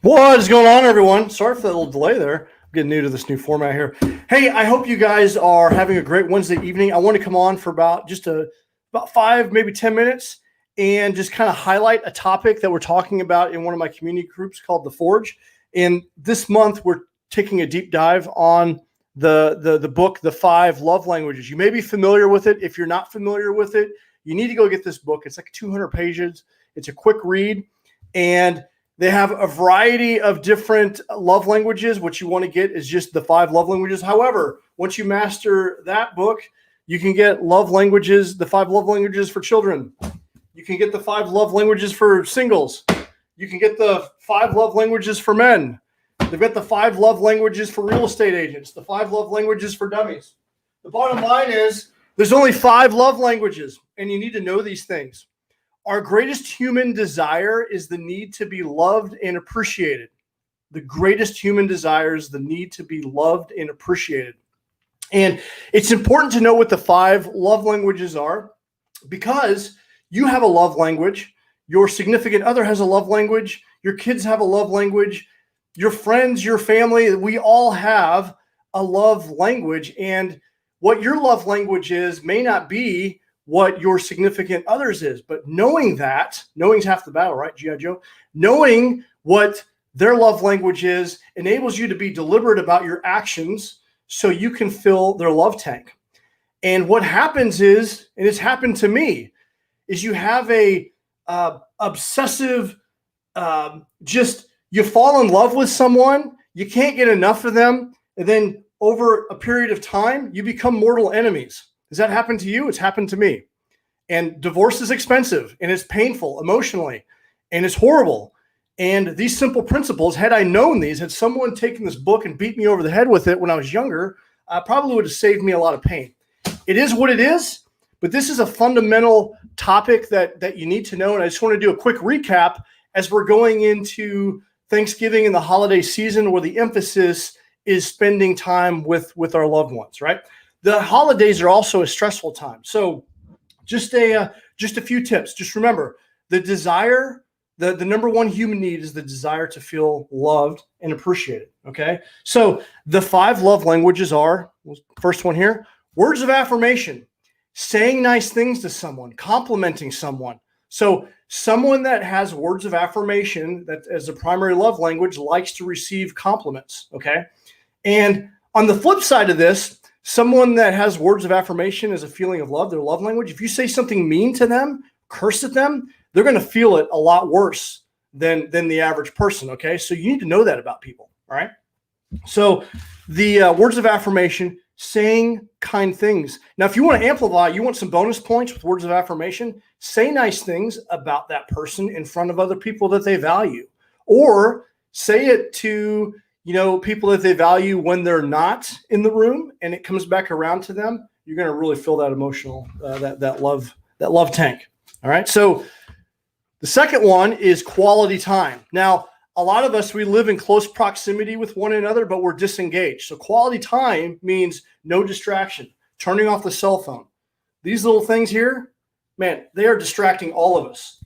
What is going on, everyone? Sorry for that little delay there. I'm getting new to this new format here. Hey, I hope you guys are having a great Wednesday evening. I want to come on for about 5, maybe 10 minutes and just kind of highlight a topic that we're talking about in one of my community groups called The Forge. And this month, we're taking a deep dive on the book, The 5 Love Languages. You may be familiar with it. If you're not familiar with it, you need to go get this book. It's like 200 pages. It's a quick read. And they have a variety of different love languages. What you want to get is just the 5 love languages. However, once you master that book, you can get love languages, the 5 love languages for children. You can get the 5 love languages for singles. You can get the 5 love languages for men. They've got the 5 love languages for real estate agents, the 5 love languages for dummies. The bottom line is there's only 5 love languages, and you need to know these things. Our greatest human desire is the need to be loved and appreciated. The greatest human desire is the need to be loved and appreciated. And it's important to know what the 5 love languages are, because you have a love language, your significant other has a love language, your kids have a love language, your friends, your family, we all have a love language. And what your love language is may not be what your significant others is. But knowing's half the battle, right, G.I. Joe? Knowing what their love language is enables you to be deliberate about your actions so you can fill their love tank. And what happens is, and it's happened to me, is you have a obsessive, you fall in love with someone, you can't get enough of them, and then over a period of time, you become mortal enemies. Does that happen to you? It's happened to me. And divorce is expensive, and it's painful emotionally, and it's horrible. And these simple principles, had I known these, had someone taken this book and beat me over the head with it when I was younger, probably would have saved me a lot of pain. It is what it is, but this is a fundamental topic that you need to know. And I just want to do a quick recap as we're going into Thanksgiving and the holiday season, where the emphasis is spending time with our loved ones, right? The holidays are also a stressful time. So just a few tips. Just remember, the desire, the number one human need is the desire to feel loved and appreciated, okay? So the 5 love languages are, first one here, words of affirmation, saying nice things to someone, complimenting someone. So someone that has words of affirmation that as a primary love language likes to receive compliments, okay? And on the flip side of this, someone that has words of affirmation as a feeling of love, their love language, if you say something mean to them, curse at them, they're going to feel it a lot worse than the average person, okay? So you need to know that about people, all right? So the words of affirmation, saying kind things. Now, if you want to amplify, you want some bonus points with words of affirmation, say nice things about that person in front of other people that they value, or say it to people that they value when they're not in the room and it comes back around to them. You're going to really fill that emotional, that love tank. All right. So the second one is quality time. Now, a lot of us, we live in close proximity with one another, but we're disengaged. So quality time means no distraction, turning off the cell phone. These little things here, man, they are distracting all of us.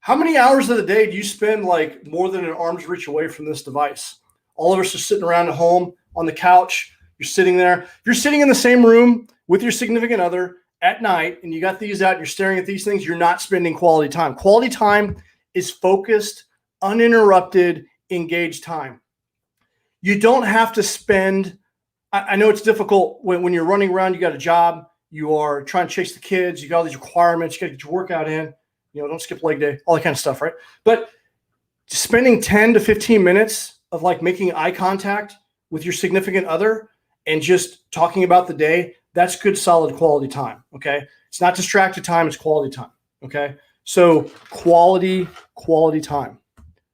How many hours of the day do you spend like more than an arm's reach away from this device? All of us are sitting around at home on the couch. You're sitting there. If you're sitting in the same room with your significant other at night and you got these out, and you're staring at these things, you're not spending quality time. Quality time is focused, uninterrupted, engaged time. You don't have to spend, I know it's difficult when you're running around, you got a job, you are trying to chase the kids, you got all these requirements, you got to get your workout in, don't skip leg day, all that kind of stuff, right? But spending 10 to 15 minutes of like making eye contact with your significant other and just talking about the day, that's good, solid quality time, okay? It's not distracted time, it's quality time, okay? So quality time.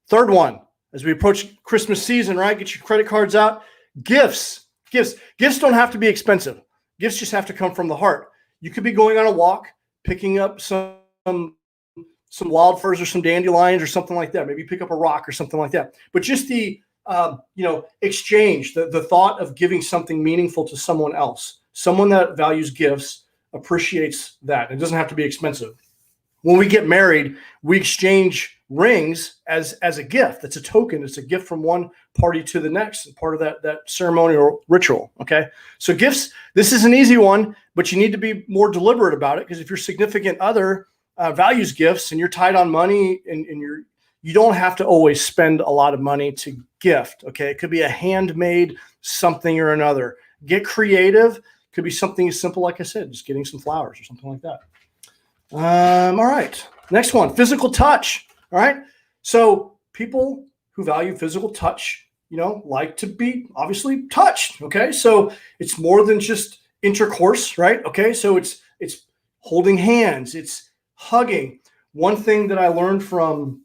Third one, as we approach Christmas season, right? Get your credit cards out. Gifts don't have to be expensive. Gifts just have to come from the heart. You could be going on a walk, picking up some wildflowers or some dandelions or something like that. Maybe pick up a rock or something like that. But just the exchange, the thought of giving something meaningful to someone else. Someone that values gifts appreciates that. It doesn't have to be expensive. When we get married, we exchange rings as a gift. That's a token. It's a gift from one party to the next, and part of that ceremonial ritual. Okay. So gifts, this is an easy one, but you need to be more deliberate about it, because if your significant other values gifts and you're tight on money and you don't have to always spend a lot of money to gift. Okay. It could be a handmade something or another. Get creative. Could be something as simple, like I said, just getting some flowers or something like that. All right. Next one, physical touch. All right. So people who value physical touch, like to be obviously touched. Okay. So it's more than just intercourse, right? Okay. So it's holding hands, it's hugging. One thing that I learned from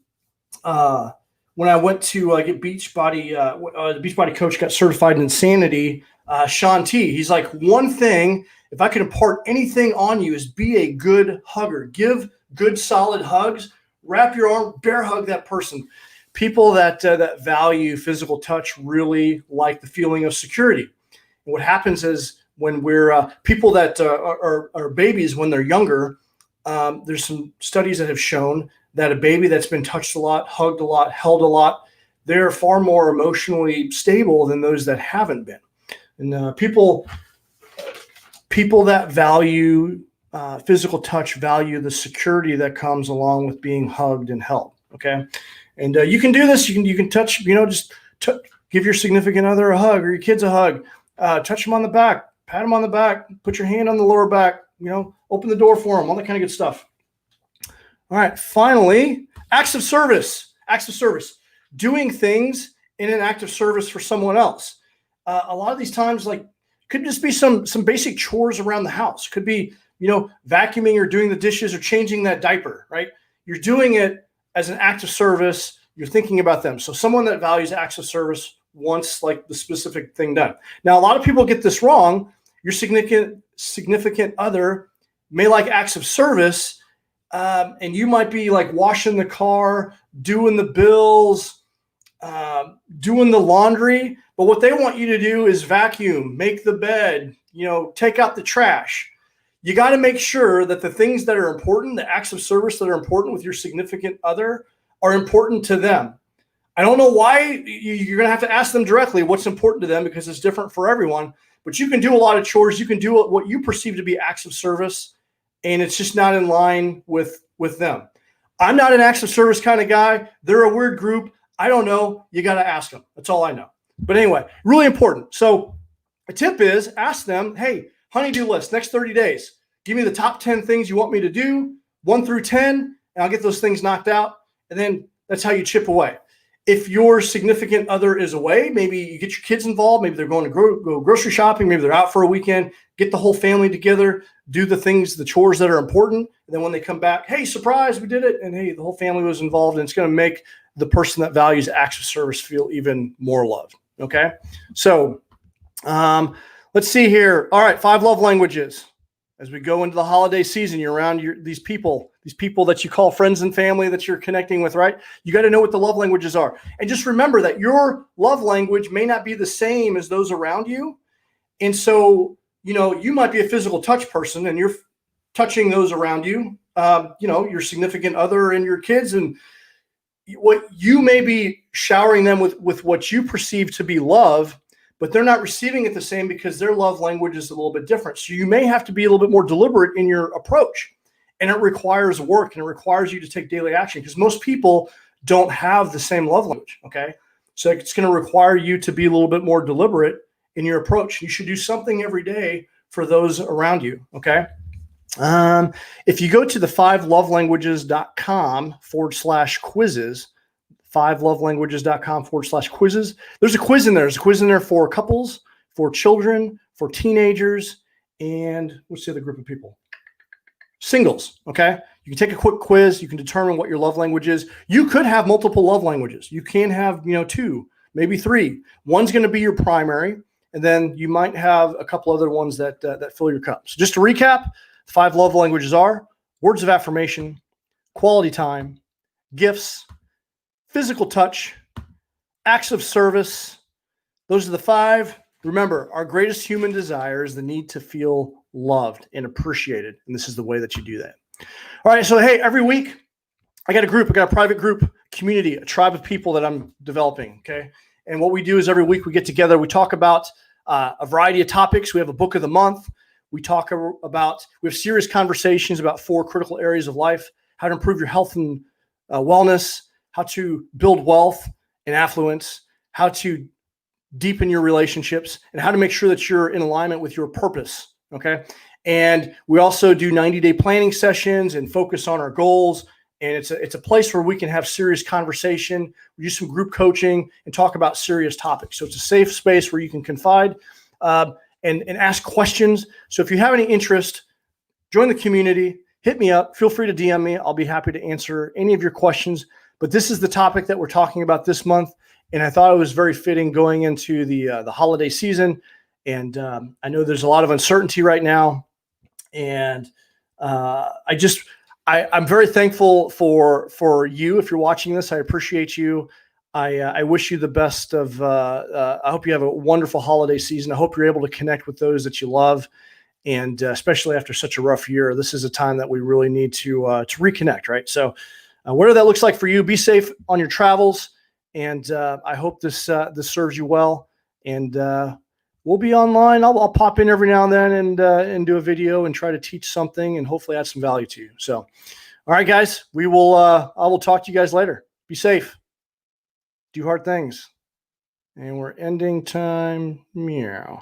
when I went to get Beachbody, the Beachbody coach got certified in insanity, Sean T. He's like, one thing, if I could impart anything on you, is be a good hugger. Give good, solid hugs. Wrap your arm, bear hug that person. People that value physical touch really like the feeling of security. And what happens is when we're people that are babies when they're younger, there's some studies that have shown that a baby that's been touched a lot, hugged a lot, held a lot, they're far more emotionally stable than those that haven't been. And people that value physical touch value the security that comes along with being hugged and held. Okay. And you can do this. You can touch, give your significant other a hug or your kids a hug, touch them on the back, pat them on the back, put your hand on the lower back, open the door for them, all that kind of good stuff. All right. Finally, acts of service, doing things in an act of service for someone else. A lot of these times, could just be some basic chores around the house. Could be, vacuuming or doing the dishes or changing that diaper, right? You're doing it as an act of service. You're thinking about them. So someone that values acts of service wants the specific thing done. Now, a lot of people get this wrong. Your significant other may like acts of service, and you might be washing the car, doing the bills, doing the laundry. But what they want you to do is vacuum, make the bed, take out the trash. You got to make sure that the things that are important, the acts of service that are important with your significant other, are important to them. I don't know why. You're going to have to ask them directly what's important to them, because it's different for everyone. But you can do a lot of chores. You can do what you perceive to be acts of service, and it's just not in line with them. I'm not an acts of service kind of guy. They're a weird group. I don't know. You got to ask them. That's all I know. But anyway, really important. So a tip is ask them, hey, honey-do list, next 30 days. Give me the top 10 things you want me to do, 1 through 10, and I'll get those things knocked out. And then that's how you chip away. If your significant other is away, maybe you get your kids involved. Maybe they're going to go grocery shopping. Maybe they're out for a weekend. Get the whole family together. Do the things, the chores that are important. And then when they come back, hey, surprise, we did it. And hey, the whole family was involved. And it's going to make the person that values acts of service feel even more loved. Okay. So let's see here. All right. 5 love languages. As we go into the holiday season, you're around these people that you call friends and family that you're connecting with, right? You got to know what the love languages are. And just remember that your love language may not be the same as those around you. And so, you might be a physical touch person and you're touching those around you, your significant other and your kids. And what you may be showering them with what you perceive to be love, but they're not receiving it the same because their love language is a little bit different. So you may have to be a little bit more deliberate in your approach, and it requires work and it requires you to take daily action, because most people don't have the same love language. Okay. So it's going to require you to be a little bit more deliberate in your approach. You should do something every day for those around you. Okay. If you go to the 5lovelanguages.com/quizzes, 5lovelanguages.com/quizzes. There's a quiz in there. There's a quiz in there for couples, for children, for teenagers, and what's the other group of people? Singles. Okay. You can take a quick quiz. You can determine what your love language is. You could have multiple love languages. You can have, 2, maybe 3. One's going to be your primary, and then you might have a couple other ones that fill your cup. So just to recap, 5 love languages are words of affirmation, quality time, gifts, physical touch, acts of service. Those are the 5. Remember, our greatest human desire is the need to feel loved and appreciated. And this is the way that you do that. All right. So, hey, every week I got a private group community, a tribe of people that I'm developing. Okay. And what we do is every week we get together, we talk about a variety of topics. We have a book of the month. We have serious conversations about 4 critical areas of life: how to improve your health and wellness, how to build wealth and affluence, how to deepen your relationships, and how to make sure that you're in alignment with your purpose. Okay. And we also do 90-day planning sessions and focus on our goals. And it's a place where we can have serious conversation. We do some group coaching and talk about serious topics. So it's a safe space where you can confide and ask questions. So if you have any interest, join the community, hit me up, feel free to DM me. I'll be happy to answer any of your questions. But this is the topic that we're talking about this month. And I thought it was very fitting going into the holiday season. And I know there's a lot of uncertainty right now. And I'm very thankful for you. If you're watching this, I appreciate you. I wish you the best of, I hope you have a wonderful holiday season. I hope you're able to connect with those that you love. And especially after such a rough year, this is a time that we really need to reconnect, right? So whatever that looks like for you, be safe on your travels. And I hope this serves you well. And we'll be online. I'll pop in every now and then and do a video and try to teach something and hopefully add some value to you. So, all right, guys, I will talk to you guys later. Be safe. Do hard things. And we're ending time. Meow.